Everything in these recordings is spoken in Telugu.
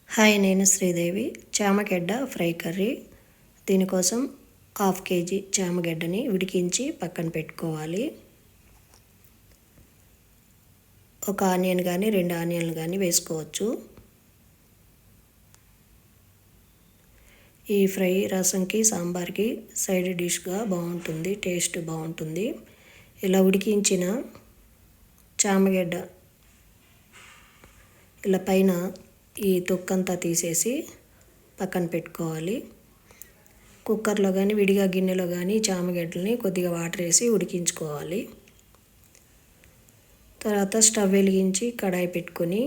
హాయ్, నేను శ్రీదేవి. చామగడ్డ fry curry. దీనికోసం 1/2 కేజీ చామగడ్డని ఉడికించి పక్కన పెట్టుకోవాలి. ఒక ఆనియన్ కానీ 2 ఆనియన్లు కానీ వేసుకోవచ్చు. ఈ ఫ్రై రసంకి సాంబార్కి సైడ్ డిష్గా బాగుంటుంది, టేస్ట్ బాగుంటుంది. ఇలా ఉడికించిన చామగడ్డ ఇలా పైన ఈ తొక్కంతా తీసేసి పక్కన పెట్టుకోవాలి. కుక్కర్లో కానీ విడిగా గిన్నెలో కానీ చామగడ్డల్ని కొద్దిగా వాటర్ వేసి ఉడికించుకోవాలి. తర్వాత స్టవ్ వెలిగించి కడాయి పెట్టుకొని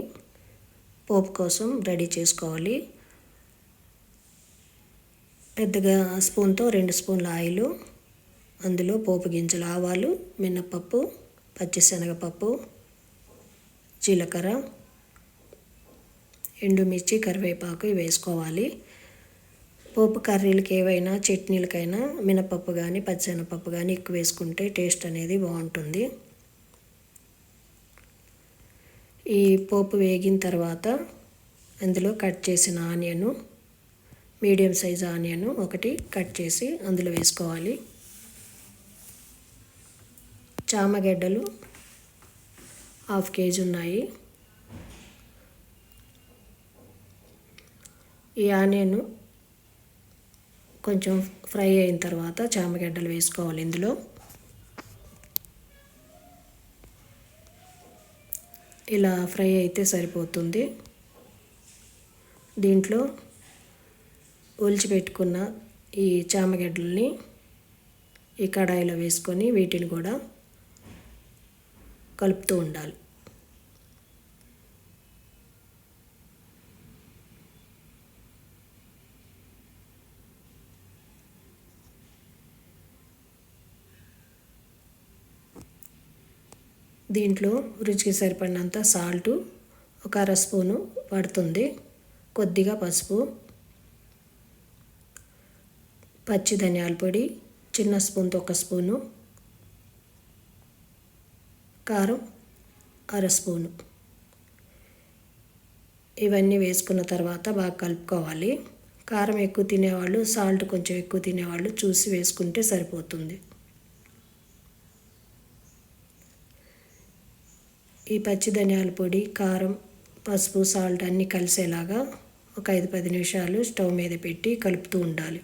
పోపు కోసం రెడీ చేసుకోవాలి. పెద్దగా స్పూన్తో 2 స్పూన్ల ఆయిల్, అందులో పోపు గింజలు, ఆవాలు, మినపప్పు, పచ్చిశనగపప్పు, జీలకర్ర, ఎండుమిర్చి, కరివేపాకు వేసుకోవాలి. పోపు కర్రీలకి ఏవైనా చట్నీలకైనా మినపప్పు కానీ పచ్చిశనగపప్పు కానీ ఎక్కువ వేసుకుంటే టేస్ట్ అనేది బాగుంటుంది. ఈ పోపు వేగిన తర్వాత అందులో కట్ చేసిన ఆనియన్, మీడియం సైజు ఆనియన్ ఒకటి కట్ చేసి అందులో వేసుకోవాలి. చామగడ్డలు 1/2 కేజీ ఉన్నాయి. ఈ ఆనియన్ కొంచెం ఫ్రై అయిన తర్వాత చామగడ్డలు వేసుకోవాలి. ఇందులో ఇలా ఫ్రై అయితే సరిపోతుంది. దీంట్లో ఒలిచిపెట్టుకున్న ఈ చామగడ్డల్ని ఈ కడాయిలో వేసుకొని వీటిని కూడా కలుపుతూ ఉండాలి. దీంట్లో రుచికి సరిపడినంత సాల్టు, ఒక 1/2 స్పూను పడుతుంది. కొద్దిగా పసుపు, పచ్చి ధనియాల పొడి చిన్న స్పూన్తో 1 స్పూను, కారం 1/2 స్పూను. ఇవన్నీ వేసుకున్న తర్వాత బాగా కలుపుకోవాలి. కారం ఎక్కువ తినేవాళ్ళు, సాల్ట్ కొంచెం ఎక్కువ తినేవాళ్ళు చూసి వేసుకుంటే సరిపోతుంది. ఈ పచ్చి ధనియాల పొడి, కారం, పసుపు, సాల్ట్ అన్నీ కలిసేలాగా ఒక 5-10 నిమిషాలు స్టవ్ మీద పెట్టి కలుపుతూ ఉండాలి.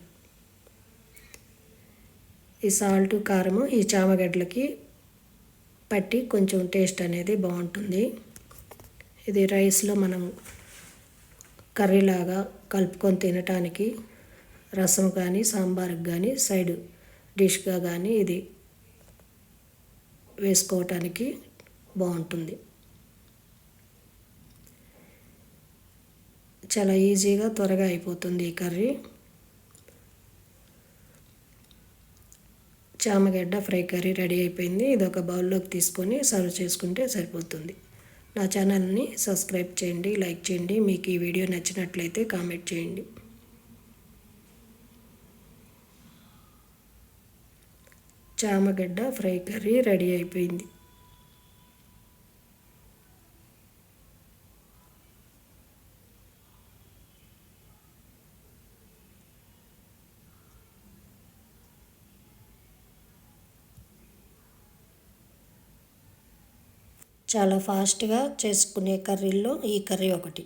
ఈ సాల్ట్, కారము ఈ చామగడ్డలకి పట్టి కొంచెం టేస్ట్ అనేది బాగుంటుంది. ఇది రైస్లో మనం కర్రీలాగా కలుపుకొని తినటానికి, రసం కానీ సాంబార్కి కానీ సైడ్ డిష్గా కానీ ఇది వేసుకోవటానికి బాగుంటుంది. చాలా ఈజీగా త్వరగా అయిపోతుంది ఈ కర్రీ. చామగడ్డ ఫ్రై కర్రీ రెడీ అయిపోయింది. ఇది ఒక బౌల్లోకి తీసుకొని సర్వ్ చేసుకుంటే సరిపోతుంది. నా ఛానల్ని సబ్స్క్రైబ్ చేయండి, లైక్ చేయండి. మీకు ఈ వీడియో నచ్చినట్లయితే కామెంట్ చేయండి. చామగడ్డ ఫ్రై కర్రీ రెడీ అయిపోయింది. చాలా ఫాస్ట్గా చేసుకునే కర్రీల్లో ఈ కర్రీ ఒకటి.